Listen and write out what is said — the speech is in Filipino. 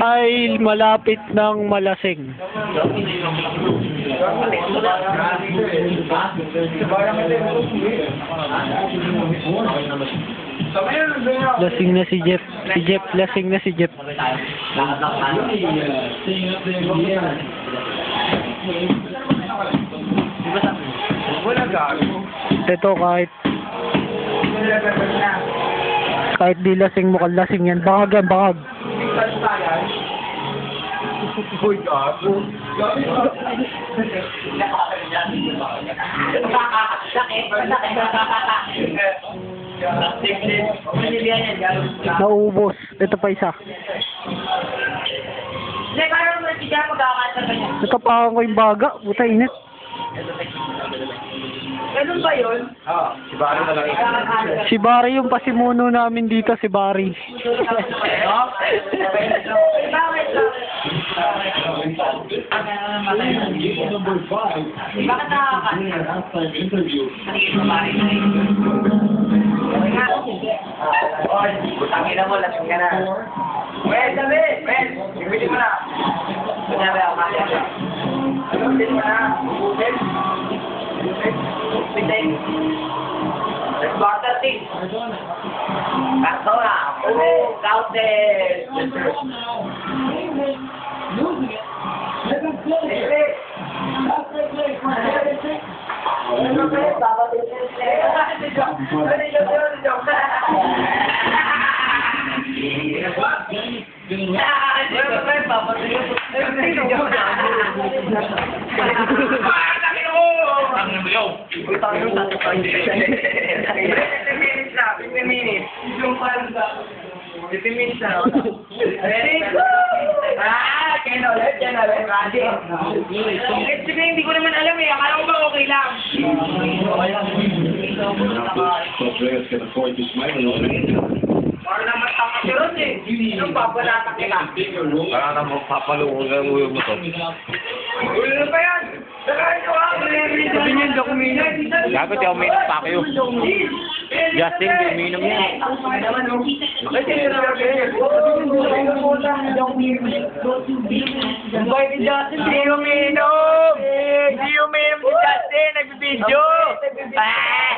Ay malapit ng malasing. Lasing na si Jeff. Si Jeff, lasing na si Jeff. Ito kahit di lasing, mukhang lasing yan. Bakag yan, bakag. Naubos. Ito pa isa. Natapakan ko yung baga. Buta init. Ganun ba yun? Si Barry na lang. Si Barry yung pasimuno namin dito, si Barry. Bakit Tangin na mo, lasing ka na. Well, sabi! Well, ibigin mo na. Kunyari ako kaya. Ibigin mo na. Ibigin. Ibigin. Let's go after things. Kato na. Oh, counted. Hindi ko naman alam eh. Akala ko ba okay lang? Parang naman takasiron eh. Yung babalatak nila. Parang naman papalungan ang ulo mo to. Ulo na ba yan? Sakain ko ha? Sabi niya, hindi ako uminom. Dapat yung uminom pa kayo. Justin, di uminom yan. Bakit si Justin? Hindi uminom! Hindi uminom si Justin! Nagbibidyo! Ah!